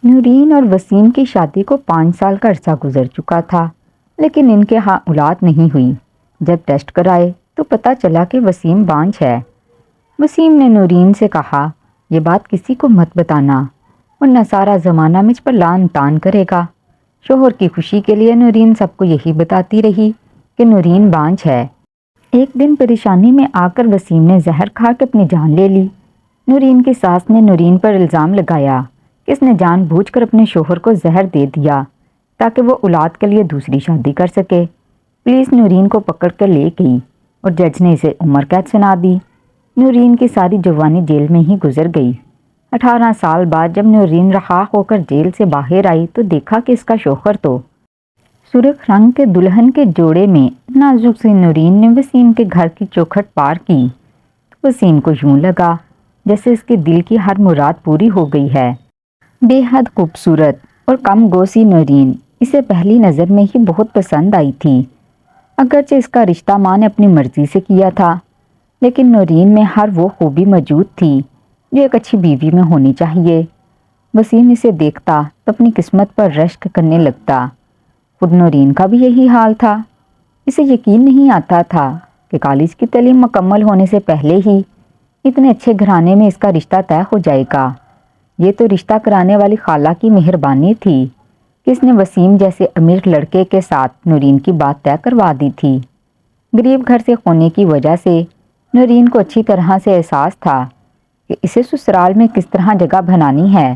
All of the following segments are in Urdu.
نورین اور وسیم کی شادی کو 5 سال کا عرصہ گزر چکا تھا، لیکن ان کے ہاں اولاد نہیں ہوئی۔ جب ٹیسٹ کرائے تو پتہ چلا کہ وسیم بانجھ ہے۔ وسیم نے نورین سے کہا، یہ بات کسی کو مت بتانا ورنہ سارا زمانہ مجھ پر لعن طعن کرے گا۔ شوہر کی خوشی کے لیے نورین سب کو یہی بتاتی رہی کہ نورین بانجھ ہے۔ ایک دن پریشانی میں آ کر وسیم نے زہر کھا کے اپنی جان لے لی۔ نورین کی ساس نے نورین پر الزام لگایا کہ اس نے جان بوجھ کر اپنے شوہر کو زہر دے دیا تاکہ وہ اولاد کے لیے دوسری شادی کر سکے۔ پولیس نورین کو پکڑ کر لے گئی اور جج نے اسے عمر قید سنا دی۔ نورین کی ساری جوانی جیل میں ہی گزر گئی۔ 18 سال بعد جب نورین رہا ہو کر جیل سے باہر آئی تو دیکھا کہ اس کا شوہر تو سرخ رنگ کے دلہن کے جوڑے میں نازک سی نورین نے وسیم کے گھر کی چوکھٹ پار کی۔ وسیم کو یوں لگا جیسے اس کے دل کی ہر مراد پوری ہو گئی ہے۔ بے حد خوبصورت اور کم گوسی نورین اسے پہلی نظر میں ہی بہت پسند آئی تھی۔ اگرچہ اس کا رشتہ ماں نے اپنی مرضی سے کیا تھا، لیکن نورین میں ہر وہ خوبی موجود تھی جو ایک اچھی بیوی میں ہونی چاہیے۔ وسیم اسے دیکھتا تو اپنی قسمت پر رشک کرنے لگتا۔ خود نورین کا بھی یہی حال تھا۔ اسے یقین نہیں آتا تھا کہ کالج کی تعلیم مکمل ہونے سے پہلے ہی اتنے اچھے گھرانے میں اس کا رشتہ طے ہو جائے گا۔ یہ تو رشتہ کرانے والی خالہ کی مہربانی تھی کہ اس نے وسیم جیسے امیر لڑکے کے ساتھ نورین کی بات طے کروا دی تھی۔ غریب گھر سے ہونے کی وجہ سے نورین کو اچھی طرح سے احساس تھا کہ اسے سسرال میں کس طرح جگہ بنانی ہے۔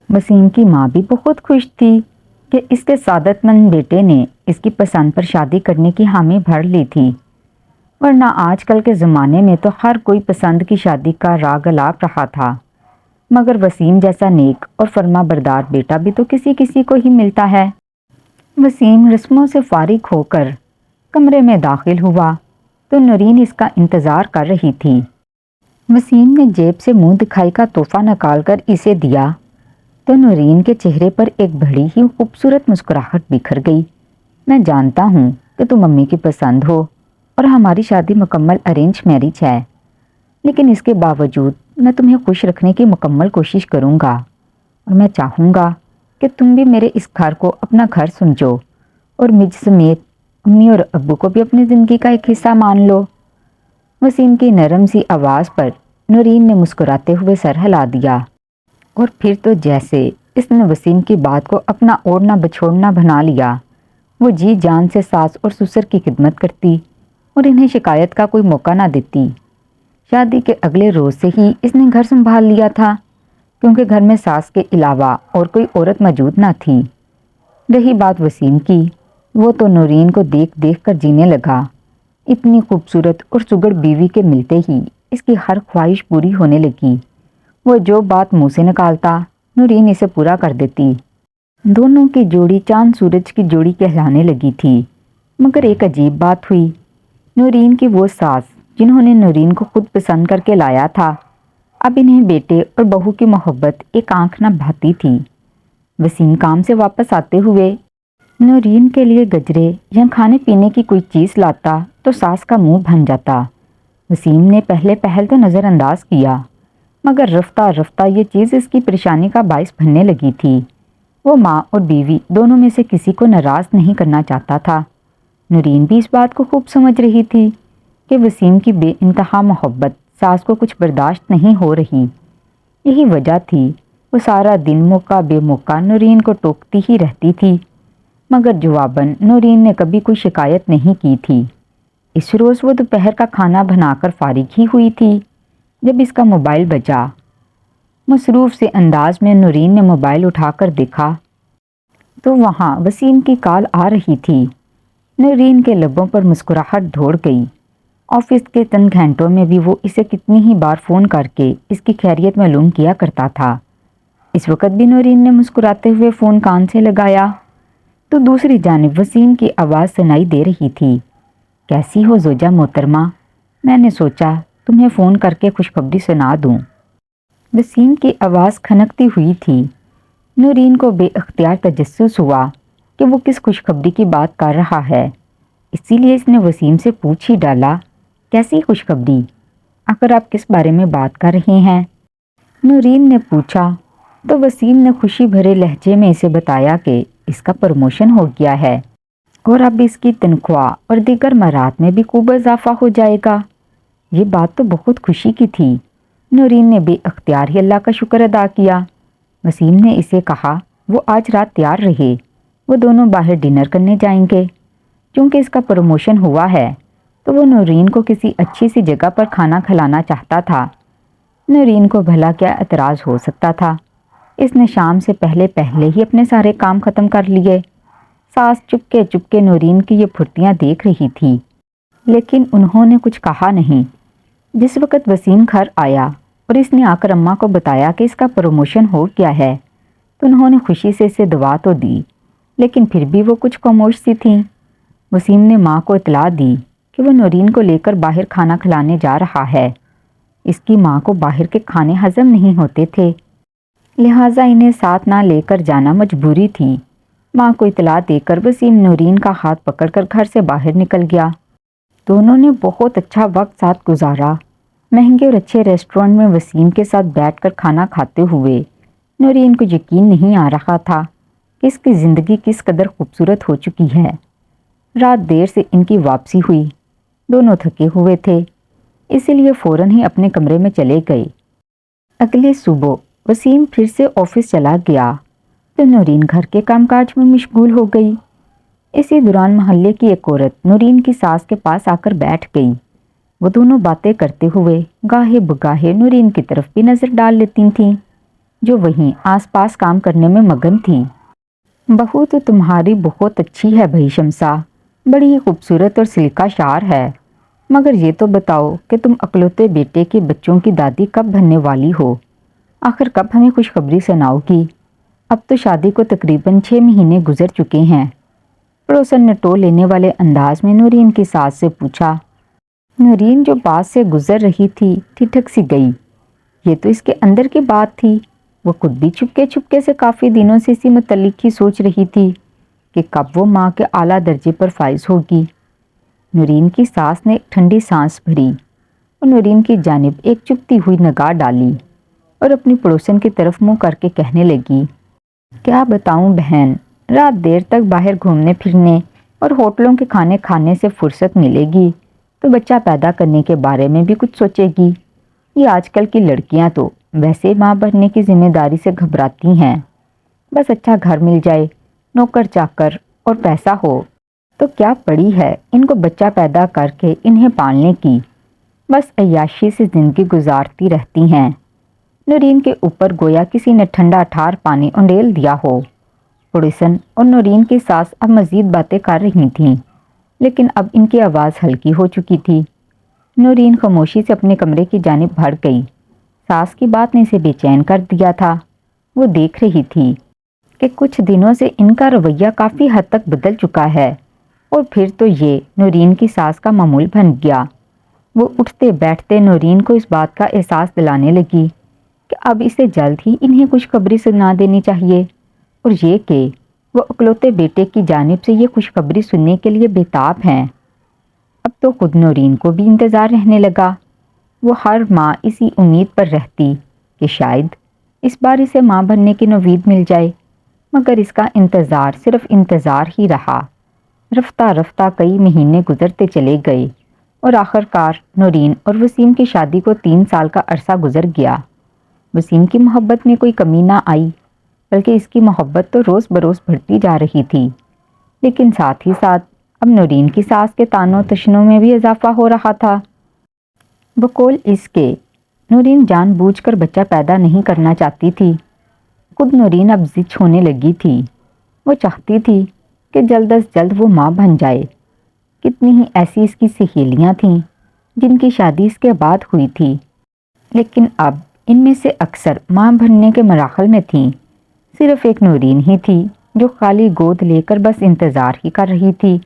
وسیم کی ماں بھی بہت خوش تھی کہ اس کے سعادت مند بیٹے نے اس کی پسند پر شادی کرنے کی حامی بھر لی تھی، ورنہ آج کل کے زمانے میں تو ہر کوئی پسند کی شادی کا راگ الاپ رہا تھا۔ مگر وسیم جیسا نیک اور فرما بردار بیٹا بھی تو کسی کسی کو ہی ملتا ہے۔ وسیم رسموں سے فارغ ہو کر کمرے میں داخل ہوا تو نورین اس کا انتظار کر رہی تھی۔ وسیم نے جیب سے منہ دکھائی کا تحفہ نکال کر اسے دیا تو نورین کے چہرے پر ایک بڑی ہی خوبصورت مسکراہٹ بکھر گئی۔ میں جانتا ہوں کہ تم امی کی پسند ہو اور ہماری شادی مکمل ارینج میرج ہے، لیکن اس کے باوجود میں تمہیں خوش رکھنے کی مکمل کوشش کروں گا اور میں چاہوں گا کہ تم بھی میرے اس گھر کو اپنا گھر سمجھو اور مجھ سمیت امی اور ابو کو بھی اپنی زندگی کا ایک حصہ مان لو۔ وسیم کی نرم سی آواز پر نورین نے مسکراتے ہوئے سر ہلا دیا اور پھر تو جیسے اس نے وسیم کی بات کو اپنا اوڑھنا بچھوڑنا بنا لیا۔ وہ جی جان سے ساس اور سسر کی خدمت کرتی اور انہیں شکایت کا کوئی موقع نہ دیتی۔ شادی کے اگلے روز سے ہی اس نے گھر سنبھال لیا تھا، کیونکہ گھر میں ساس کے علاوہ اور کوئی عورت موجود نہ تھی۔ رہی بات وسیم کی، وہ تو نورین کو دیکھ دیکھ کر جینے لگا۔ اتنی خوبصورت اور سگڑ بیوی کے ملتے ہی اس کی ہر خواہش پوری ہونے لگی۔ وہ جو بات منہ سے نکالتا نورین اسے پورا کر دیتی۔ دونوں کی جوڑی چاند سورج کی جوڑی کہلانے لگی تھی۔ مگر ایک عجیب بات ہوئی۔ نورین کی وہ ساس جنہوں نے نورین کو خود پسند کر کے لایا تھا، اب انہیں بیٹے اور بہو کی محبت ایک آنکھ نہ بھاتی تھی۔ وسیم کام سے واپس آتے ہوئے نورین کے لیے گجرے یا کھانے پینے کی کوئی چیز لاتا تو ساس کا منہ بن جاتا۔ وسیم نے پہلے پہل تو نظر انداز کیا، مگر رفتہ رفتہ یہ چیز اس کی پریشانی کا باعث بننے لگی تھی۔ وہ ماں اور بیوی دونوں میں سے کسی کو ناراض نہیں کرنا چاہتا تھا۔ نورین بھی اس بات کو خوب سمجھ رہی تھی کہ وسیم کی بے انتہا محبت ساس کو کچھ برداشت نہیں ہو رہی۔ یہی وجہ تھی وہ سارا دن موقع بے موقع نورین کو ٹوکتی ہی رہتی تھی، مگر جواباً نورین نے کبھی کوئی شکایت نہیں کی تھی۔ اس روز وہ دوپہر کا کھانا بنا کر فارغ ہی ہوئی تھی جب اس کا موبائل بجا۔ مصروف سے انداز میں نورین نے موبائل اٹھا کر دیکھا تو وہاں وسیم کی کال آ رہی تھی۔ نورین کے لبوں پر مسکراہٹ دوڑ گئی۔ آفس کے چند گھنٹوں میں بھی وہ اسے کتنی ہی بار فون کر کے اس کی خیریت معلوم کیا کرتا تھا۔ اس وقت بھی نورین نے مسکراتے ہوئے فون کان سے لگایا تو دوسری جانب وسیم کی آواز سنائی دے رہی تھی، کیسی ہو زوجہ محترمہ؟ میں نے سوچا تمہیں فون کر کے خوشخبری سنا دوں۔ وسیم کی آواز کھنکتی ہوئی تھی۔ نورین کو بے اختیار تجسس ہوا کہ وہ کس خوشخبری کی بات کر رہا ہے، اسی لیے اس نے وسیم سے پوچھ ہی ڈالا، کیسی خوشخبری؟ آخر آپ کس بارے میں بات کر رہے ہیں؟ نورین نے پوچھا تو وسیم نے خوشی بھرے لہجے میں اسے بتایا کہ اس کا پروموشن ہو گیا ہے اور اب اس کی تنخواہ اور دیگر مرات میں بھی خوب اضافہ ہو جائے گا۔ یہ بات تو بہت خوشی کی تھی۔ نورین نے بے اختیار ہی اللہ کا شکر ادا کیا۔ وسیم نے اسے کہا وہ آج رات تیار رہے، وہ دونوں باہر ڈنر کرنے جائیں گے۔ چونکہ اس کا پروموشن ہوا ہے تو وہ نورین کو کسی اچھی سی جگہ پر کھانا کھلانا چاہتا تھا۔ نورین کو بھلا کیا اعتراض ہو سکتا تھا؟ اس نے شام سے پہلے ہی اپنے سارے کام ختم کر لیے۔ ساس چپکے نورین کی یہ پھرتیاں دیکھ رہی تھی، لیکن انہوں نے کچھ کہا نہیں۔ جس وقت وسیم گھر آیا اور اس نے آ کر اماں کو بتایا کہ اس کا پروموشن ہو گیا ہے تو انہوں نے خوشی سے اسے دعا تو دی، لیکن پھر بھی وہ کچھ خاموش سی تھیں۔ وسیم نے ماں کو اطلاع دی کہ وہ نورین کو لے کر باہر کھانا کھلانے جا رہا ہے۔ اس کی ماں کو باہر کے کھانے ہضم نہیں ہوتے تھے، لہٰذا انہیں ساتھ نہ لے کر جانا مجبوری تھی۔ ماں کو اطلاع دے کر وسیم نورین کا ہاتھ پکڑ کر گھر سے باہر نکل گیا۔ دونوں نے بہت اچھا وقت ساتھ گزارا۔ مہنگے اور اچھے ریسٹورنٹ میں وسیم کے ساتھ بیٹھ کر کھانا کھاتے ہوئے نورین کو یقین نہیں آ رہا تھا کہ اس کی زندگی کس قدر خوبصورت ہو چکی ہے۔ رات دیر سے ان کی واپسی ہوئی۔ دونوں تھکے ہوئے تھے، اسی لیے فوراً ہی اپنے کمرے میں چلے گئے۔ اگلی صبح وسیم پھر سے آفس چلا گیا تو نورین گھر کے کام کاج میں مشغول ہو گئی۔ اسی دوران محلے کی ایک عورت نورین کی ساس کے پاس آ کر بیٹھ گئی۔ وہ دونوں باتیں کرتے ہوئے گاہے بگاہے نورین کی طرف بھی نظر ڈال لیتی تھیں، جو وہیں آس پاس کام کرنے میں مگن تھی۔ بہو تو تمہاری بہت اچھی ہے بھائی شمسا، بڑی ہی خوبصورت اور سلکا شعر ہے، مگر یہ تو بتاؤ کہ تم اکلوتے بیٹے کے بچوں کی دادی کب بننے والی ہو؟ آخر کب ہمیں خوشخبری سناؤ گی؟ اب تو شادی کو تقریباً 6 مہینے گزر چکے ہیں۔ پڑوسن نے ٹول لینے والے انداز میں نورین کی ساس سے پوچھا۔ نورین جو بات سے گزر رہی تھی ٹھٹک سی گئی۔ یہ تو اس کے اندر کی بات تھی۔ وہ خود بھی چھپکے سے کافی دنوں سے اسی متعلق ہی سوچ رہی تھی کہ کب وہ ماں کے اعلیٰ درجے پر فائز ہوگی۔ نورین کی ساس نے ایک ٹھنڈی سانس بھری اور نورین کی جانب ایک چپتی ہوئی نگاہ ڈالی اور اپنی پڑوسن کی طرف منہ کر کے کہنے لگی، کیا بتاؤں بہن، رات دیر تک باہر گھومنے پھرنے اور ہوٹلوں کے کھانے کھانے سے فرصت ملے گی تو بچہ پیدا کرنے کے بارے میں بھی کچھ سوچے گی۔ یہ آج کل کی لڑکیاں تو ویسے ماں بننے کی ذمہ داری سے گھبراتی ہیں۔ بس اچھا گھر مل جائے، نوکر چاکر اور پیسہ ہو تو کیا پڑی ہے ان کو بچہ پیدا کر کے انہیں پالنے کی، بس عیاشی سے زندگی گزارتی رہتی ہیں۔ نورین کے اوپر گویا کسی نے ٹھنڈا ٹھار پانی انڈیل دیا ہو۔ پڑوسن اور نورین کی ساس اب مزید باتیں کر رہی تھیں، لیکن اب ان کی آواز ہلکی ہو چکی تھی۔ نورین خاموشی سے اپنے کمرے کی جانب بڑھ گئی۔ ساس کی بات نے اسے بے چین کر دیا تھا۔ وہ دیکھ رہی تھی کہ کچھ دنوں سے ان کا رویہ کافی حد تک بدل چکا ہے، اور پھر تو یہ نورین کی ساس کا معمول بن گیا۔ وہ اٹھتے بیٹھتے نورین کو اس بات کا احساس دلانے لگی کہ اب اسے جلد ہی انہیں خوشخبری سنا دینی چاہیے، اور یہ کہ وہ اکلوتے بیٹے کی جانب سے یہ خوشخبری سننے کے لیے بےتاب ہیں۔ اب تو خود نورین کو بھی انتظار رہنے لگا۔ وہ ہر ماں اسی امید پر رہتی کہ شاید اس بار اسے ماں بننے کی نوید مل جائے، مگر اس کا انتظار صرف انتظار ہی رہا۔ رفتہ رفتہ کئی مہینے گزرتے چلے گئے اور آخرکار نورین اور وسیم کی شادی کو 3 سال کا عرصہ گزر گیا۔ وسیم کی محبت میں کوئی کمی نہ آئی، بلکہ اس کی محبت تو روز بروز بڑھتی جا رہی تھی، لیکن ساتھ ہی ساتھ اب نورین کی ساس کے تانوں تشنوں میں بھی اضافہ ہو رہا تھا۔ بقول اس کے نورین جان بوجھ کر بچہ پیدا نہیں کرنا چاہتی تھی۔ خود نورین اب ضد ہونے لگی تھی۔ وہ چاہتی تھی کہ جلد از جلد وہ ماں بن جائے۔ کتنی ہی ایسی اس کی سہیلیاں تھیں جن کی شادی اس کے بعد ہوئی تھی، لیکن اب ان میں سے اکثر ماں بننے کے مراحل میں تھیں۔ صرف ایک نورین ہی تھی جو خالی گود لے کر بس انتظار ہی کر رہی تھی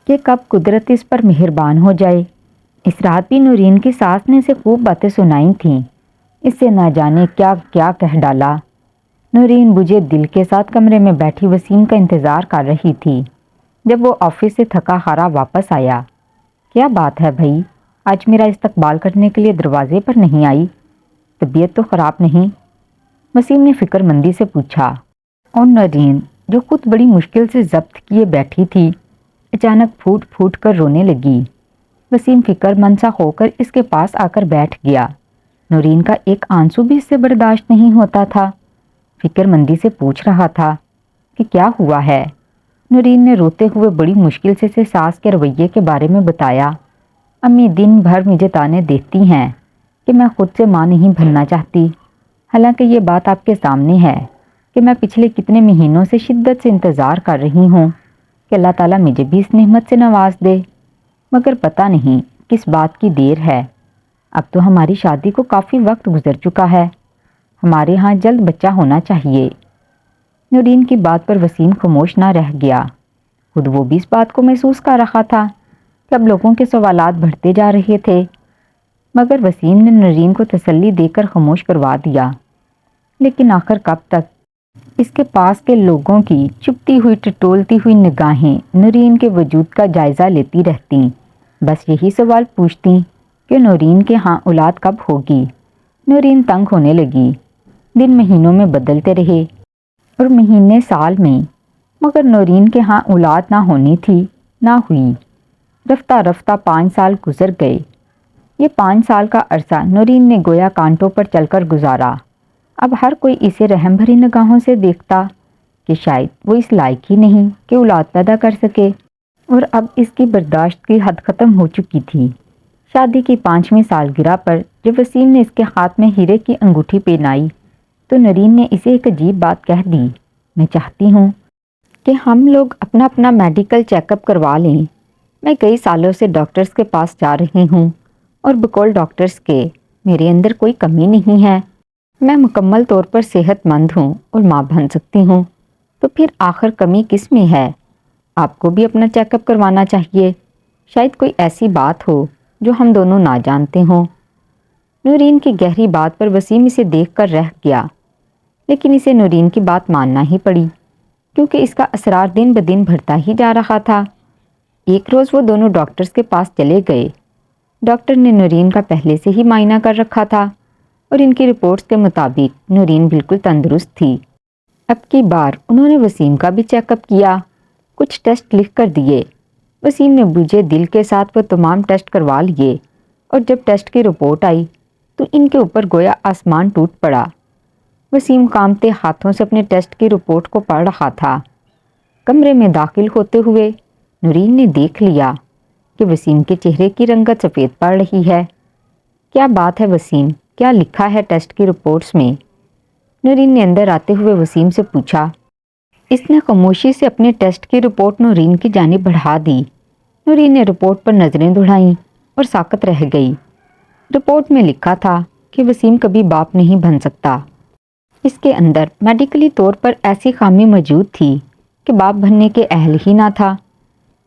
کہ کب قدرت اس پر مہربان ہو جائے۔ اس رات بھی نورین کی ساس نے اسے خوب باتیں سنائی تھیں۔ اس سے نہ جانے کیا کیا کہہ ڈالا۔ نورین بجھے دل کے ساتھ کمرے میں بیٹھی وسیم کا انتظار کر رہی تھی۔ جب وہ آفس سے تھکا ہارا واپس آیا، کیا بات ہے بھائی، آج میرا استقبال کرنے کے لیے دروازے پر نہیں آئی؟ طبیعت تو خراب نہیں؟ وسیم نے فکر مندی سے پوچھا، اور نورین جو خود بڑی مشکل سے ضبط کیے بیٹھی تھی اچانک پھوٹ پھوٹ کر رونے لگی۔ وسیم فکر مند سا ہو کر اس کے پاس آ کر بیٹھ گیا۔ نورین کا ایک آنسو بھی اس سے برداشت نہیں ہوتا تھا۔ فکر مندی سے پوچھ رہا تھا کہ کیا ہوا ہے۔ نورین نے روتے ہوئے بڑی مشکل سے ساس کے رویے کے بارے میں بتایا۔ امی دن بھر مجھے تانے دیتی ہیں کہ میں خود سے ماں نہیں بننا چاہتی، حالانکہ یہ بات آپ کے سامنے ہے کہ میں پچھلے کتنے مہینوں سے شدت سے انتظار کر رہی ہوں کہ اللہ تعالیٰ مجھے بھی اس نعمت سے نواز دے، مگر پتہ نہیں کس بات کی دیر ہے۔ اب تو ہماری شادی کو کافی وقت گزر چکا ہے، ہمارے ہاں جلد بچہ ہونا چاہیے۔ نورین کی بات پر وسیم خاموش نہ رہ گیا۔ خود وہ بھی اس بات کو محسوس کر رہا تھا کہ اب لوگوں کے سوالات بڑھتے جا رہے تھے، مگر وسیم نے نورین کو تسلی دے کر خاموش کروا دیا۔ لیکن آخر کب تک اس کے پاس کے لوگوں کی چپتی ہوئی ٹٹولتی ہوئی نگاہیں نورین کے وجود کا جائزہ لیتی رہتیں، بس یہی سوال پوچھتی کہ نورین کے ہاں اولاد کب ہوگی۔ نورین تنگ ہونے لگی۔ دن مہینوں میں بدلتے رہے اور مہینے سال میں، مگر نورین کے ہاں اولاد نہ ہونی تھی، نہ ہوئی۔ رفتہ رفتہ 5 سال گزر گئے۔ یہ 5 سال کا عرصہ نورین نے گویا کانٹوں پر چل کر گزارا۔ اب ہر کوئی اسے رحم بھری نگاہوں سے دیکھتا کہ شاید وہ اس لائق ہی نہیں کہ اولاد پیدا کر سکے، اور اب اس کی برداشت کی حد ختم ہو چکی تھی۔ شادی کی 5ویں سالگرہ پر جب وسیم نے اس کے ہاتھ میں ہیرے کی انگوٹھی پہنائی تو نورین نے اسے ایک عجیب بات کہہ دی، میں چاہتی ہوں کہ ہم لوگ اپنا اپنا میڈیکل چیک اپ کروا لیں۔ میں کئی سالوں سے ڈاکٹرز کے پاس جا رہی ہوں اور بقول ڈاکٹرز کے میرے اندر کوئی کمی نہیں ہے، میں مکمل طور پر صحت مند ہوں اور ماں بن سکتی ہوں، تو پھر آخر کمی کس میں ہے؟ آپ کو بھی اپنا چیک اپ کروانا چاہیے، شاید کوئی ایسی بات ہو جو ہم دونوں نہ جانتے ہوں۔ نورین کی گہری بات پر وسیم اسے دیکھ کر رہ گیا، لیکن اسے نورین کی بات ماننا ہی پڑی، کیونکہ اس کا اسرار دن بدن بڑھتا ہی جا رہا تھا۔ ایک روز وہ دونوں ڈاکٹرز کے پاس چلے گئے۔ ڈاکٹر نے نورین کا پہلے سے ہی معائنہ کر رکھا تھا اور ان کی رپورٹس کے مطابق نورین بالکل تندرست تھی۔ اب کی بار انہوں نے وسیم کا بھی چیک اپ کیا، کچھ ٹیسٹ لکھ کر دیے۔ وسیم نے بوجھے دل کے ساتھ وہ تمام ٹیسٹ کروا لیے، اور جب ٹیسٹ کی رپورٹ آئی تو ان کے اوپر گویا آسمان ٹوٹ پڑا۔ وسیم کانپتے ہاتھوں سے اپنے ٹیسٹ کی رپورٹ کو پڑھ رہا تھا۔ کمرے میں داخل ہوتے ہوئے نورین نے دیکھ لیا کہ وسیم کے چہرے کی رنگت سفید پڑ رہی ہے۔ کیا بات ہے وسیم، کیا لکھا ہے ٹیسٹ کی رپورٹس میں؟ نورین نے اندر آتے ہوئے وسیم سے پوچھا۔ اس نے خاموشی سے اپنے ٹیسٹ کی رپورٹ نورین کی جانب بڑھا دی۔ نورین نے رپورٹ پر نظریں دوڑائیں اور ساکت رہ گئی۔ رپورٹ میں لکھا تھا کہ وسیم کبھی باپ نہیں بن سکتا۔ اس کے اندر میڈیکلی طور پر ایسی خامی موجود تھی کہ باپ بننے کے اہل ہی نہ تھا۔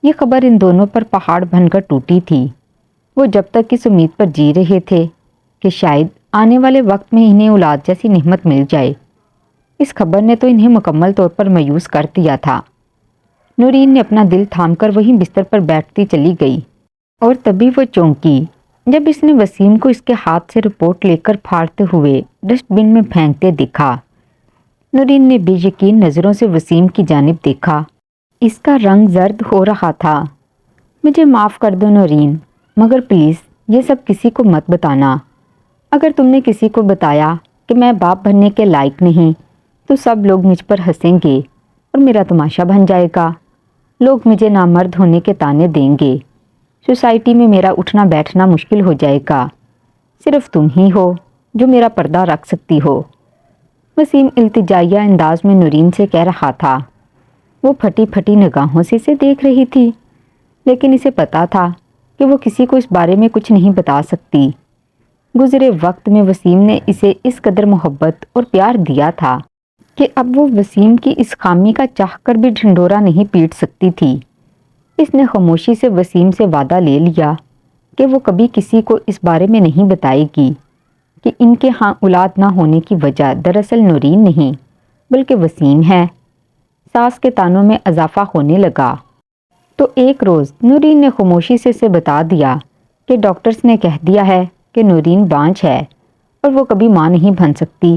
یہ خبر ان دونوں پر پہاڑ بن کر ٹوٹی تھی۔ وہ جب تک اس امید پر جی رہے تھے کہ شاید آنے والے وقت میں انہیں اولاد جیسی نعمت مل جائے۔ اس خبر نے تو انہیں مکمل طور پر مایوس کر دیا تھا۔ نورین نے اپنا دل تھام کر وہیں بستر پر بیٹھتی چلی گئی، اور تبھی وہ چونکی جب اس نے وسیم کو اس کے ہاتھ سے رپورٹ لے کر پھاڑتے ہوئے ڈسٹ بن میں پھینکتے دیکھا۔ نورین نے بے یقین نظروں سے وسیم کی جانب دیکھا۔ اس کا رنگ زرد ہو رہا تھا۔ مجھے معاف کر دو نورین، مگر پلیز یہ سب کسی کو مت بتانا۔ اگر تم نے کسی کو بتایا کہ میں باپ بننے کے لائق نہیں تو سب لوگ مجھ پر ہنسیں گے اور میرا تماشا بن جائے گا۔ لوگ مجھے نامرد ہونے کے طعنے دیں گے، سوسائٹی میں میرا اٹھنا بیٹھنا مشکل ہو جائے گا۔ صرف تم ہی ہو جو میرا پردہ رکھ سکتی ہو۔ وسیم التجائیہ انداز میں نورین سے کہہ رہا تھا۔ وہ پھٹی پھٹی نگاہوں سے اسے دیکھ رہی تھی، لیکن اسے پتا تھا کہ وہ کسی کو اس بارے میں کچھ نہیں بتا سکتی۔ گزرے وقت میں وسیم نے اسے اس قدر محبت اور پیار دیا تھا کہ اب وہ وسیم کی اس خامی کا چاہ کر بھی ڈھنڈورا نہیں پیٹ سکتی تھی۔ اس نے خاموشی سے وسیم سے وعدہ لے لیا کہ وہ کبھی کسی کو اس بارے میں نہیں بتائے گی کہ ان کے ہاں اولاد نہ ہونے کی وجہ دراصل نورین نہیں بلکہ وسیم ہے۔ ساس کے تانوں میں اضافہ ہونے لگا تو ایک روز نورین نے خاموشی سے اسے بتا دیا کہ ڈاکٹرز نے کہہ دیا ہے کہ نورین بانجھ ہے اور وہ کبھی ماں نہیں بن سکتی۔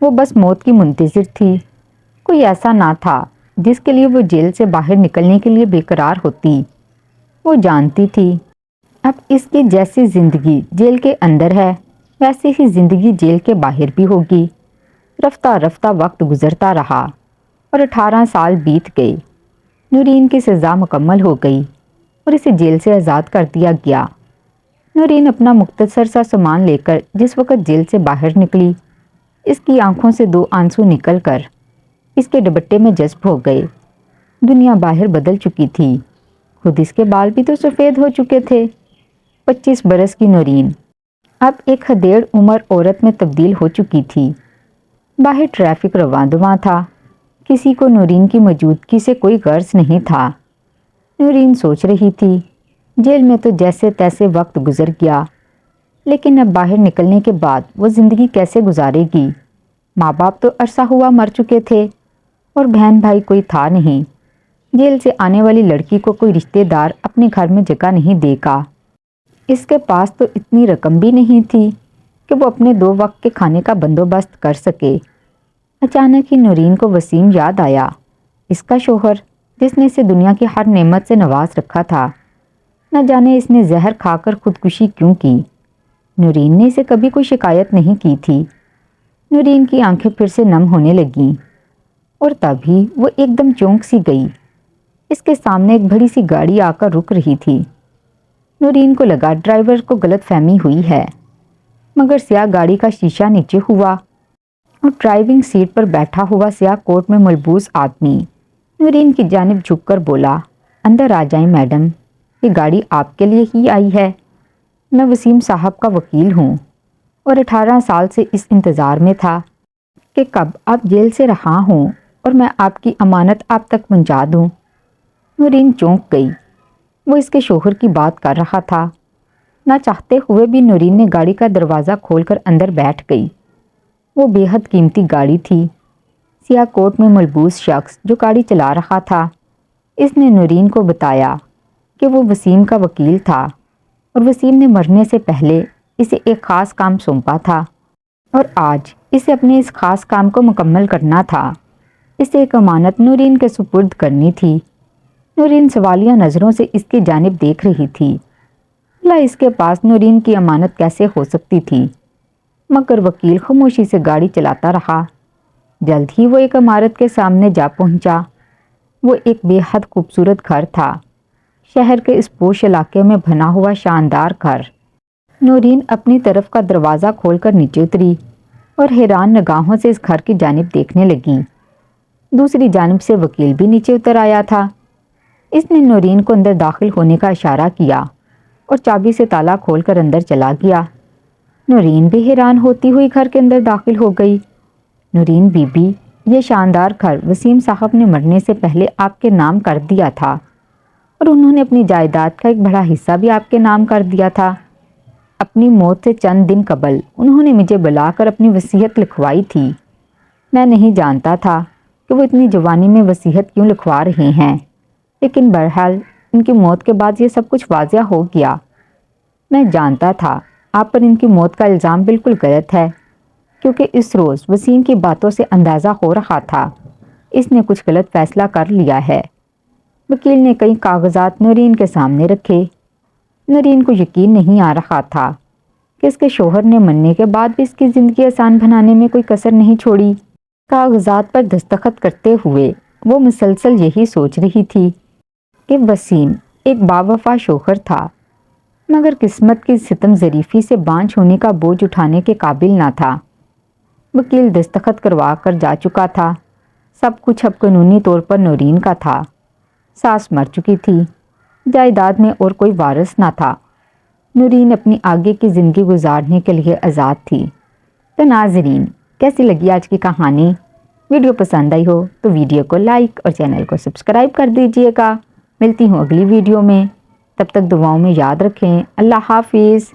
وہ بس موت کی منتظر تھی۔ کوئی ایسا نہ تھا جس کے لیے وہ جیل سے باہر نکلنے کے لیے بے قرار ہوتی۔ وہ جانتی تھی اب اس کی جیسی زندگی جیل کے اندر ہے ویسی ہی زندگی جیل کے باہر بھی ہوگی۔ رفتہ رفتہ وقت گزرتا رہا اور 18 سال بیت گئے۔ نورین کی سزا مکمل ہو گئی اور اسے جیل سے آزاد کر دیا گیا۔ نورین اپنا مختصر سا سامان لے کر جس وقت جیل سے باہر نکلی، اس کی آنکھوں سے 2 آنسو نکل کر اس کے دوپٹے میں جذب ہو گئے۔ دنیا باہر بدل چکی تھی، خود اس کے بال بھی تو سفید ہو چکے تھے۔ 25 برس کی نورین اب ایک حدیڑ عمر عورت میں تبدیل ہو چکی تھی۔ باہر ٹریفک رواں دواں تھا، کسی کو نورین کی موجودگی سے کوئی غرض نہیں تھا۔ نورین سوچ رہی تھی جیل میں تو جیسے تیسے وقت گزر گیا، لیکن اب باہر نکلنے کے بعد وہ زندگی کیسے گزارے گی؟ ماں باپ تو عرصہ ہوا مر چکے تھے اور بہن بھائی کوئی تھا نہیں۔ جیل سے آنے والی لڑکی کو کوئی رشتہ دار اپنے گھر میں جگہ نہیں دے گا۔ اس کے پاس تو اتنی رقم بھی نہیں تھی کہ وہ اپنے 2 وقت کے کھانے کا بندوبست کر سکے۔ اچانک ہی نورین کو وسیم یاد آیا، اس کا شوہر جس نے اسے دنیا کی ہر نعمت سے نواز رکھا تھا۔ نہ جانے اس نے زہر کھا کر خودکشی کیوں کی۔ نورین نے اسے کبھی کوئی شکایت نہیں کی تھی۔ نورین کی آنکھیں پھر سے نم ہونے لگیں اور تبھی وہ ایک دم چونک سی گئی۔ اس کے سامنے ایک بڑی سی گاڑی آ کر رک رہی تھی۔ نورین کو لگا ڈرائیور کو غلط فہمی ہوئی ہے، مگر سیاہ گاڑی کا شیشہ نیچے ہوا اور ڈرائیونگ سیٹ پر بیٹھا ہوا سیاہ کوٹ میں ملبوس آدمی نورین کی جانب جھک کر بولا، اندر آ جائیں میڈم، یہ گاڑی آپ کے لیے ہی آئی ہے۔ میں وسیم صاحب کا وکیل ہوں اور 18 سال سے اس انتظار میں تھا کہ کب آپ جیل سے رہا ہوں اور میں آپ کی امانت آپ تک پہنچا دوں۔ نورین چونک گئی، وہ اس کے شوہر کی بات کر رہا تھا۔ نہ چاہتے ہوئے بھی نورین نے گاڑی کا دروازہ کھول کر اندر بیٹھ گئی۔ وہ بے حد قیمتی گاڑی تھی۔ سیاہ کوٹ میں ملبوس شخص جو گاڑی چلا رہا تھا، اس نے نورین کو بتایا کہ وہ وسیم کا وکیل تھا اور وسیم نے مرنے سے پہلے اسے ایک خاص کام سونپا تھا اور آج اسے اپنے اس خاص کام کو مکمل کرنا تھا۔ اسے ایک امانت نورین کے سپرد کرنی تھی۔ نورین سوالیہ نظروں سے اس کی جانب دیکھ رہی تھی۔ بھلا اس کے پاس نورین کی امانت کیسے ہو سکتی تھی؟ مگر وکیل خاموشی سے گاڑی چلاتا رہا۔ جلد ہی وہ ایک عمارت کے سامنے جا پہنچا۔ وہ ایک بے حد خوبصورت گھر تھا، شہر کے اس پوش علاقے میں بنا ہوا شاندار گھر۔ نورین اپنی طرف کا دروازہ کھول کر نیچے اتری اور حیران نگاہوں سے اس گھر کی جانب دیکھنے لگی۔ دوسری جانب سے وکیل بھی نیچے اتر آیا تھا۔ اس نے نورین کو اندر داخل ہونے کا اشارہ کیا اور چابی سے تالا کھول کر اندر چلا گیا۔ نورین بھی حیران ہوتی ہوئی گھر کے اندر داخل ہو گئی۔ نورین بی بی، یہ شاندار گھر وسیم صاحب نے مرنے سے پہلے آپ کے نام کر دیا تھا اور انہوں نے اپنی جائیداد کا ایک بڑا حصہ بھی آپ کے نام کر دیا تھا۔ اپنی موت سے چند دن قبل انہوں نے مجھے بلا کر اپنی وصیت لکھوائی تھی۔ میں نہیں جانتا تھا کہ وہ اتنی جوانی میں وصیت کیوں لکھوا رہے ہیں، لیکن بہرحال ان کی موت کے بعد یہ سب کچھ واضح ہو گیا۔ میں جانتا تھا آپ پر ان کی موت کا الزام بالکل غلط ہے، کیونکہ اس روز وسیم کی باتوں سے اندازہ ہو رہا تھا اس نے کچھ غلط فیصلہ کر لیا ہے۔ وکیل نے کئی کاغذات نورین کے سامنے رکھے۔ نورین کو یقین نہیں آ رہا تھا کہ اس کے شوہر نے مرنے کے بعد بھی اس کی زندگی آسان بنانے میں کوئی کسر نہیں چھوڑی۔ کاغذات پر دستخط کرتے ہوئے وہ مسلسل یہی سوچ رہی تھی کہ وسیم ایک باوفا شوہر تھا، مگر قسمت کی ستم ظریفی سے بانجھ ہونے کا بوجھ اٹھانے کے قابل نہ تھا۔ وکیل دستخط کروا کر جا چکا تھا۔ سب کچھ اب قانونی طور پر نورین کا تھا۔ ساس مر چکی تھی، جائیداد میں اور کوئی وارث نہ تھا۔ نورین اپنی آگے کی زندگی گزارنے کے لیے آزاد تھی۔ تو ناظرین، کیسی لگی آج کی کہانی؟ ویڈیو پسند آئی ہو تو ویڈیو کو لائک اور چینل کو سبسکرائب کر دیجئے گا۔ ملتی ہوں اگلی ویڈیو میں، تب تک دعاؤں میں یاد رکھیں۔ اللہ حافظ۔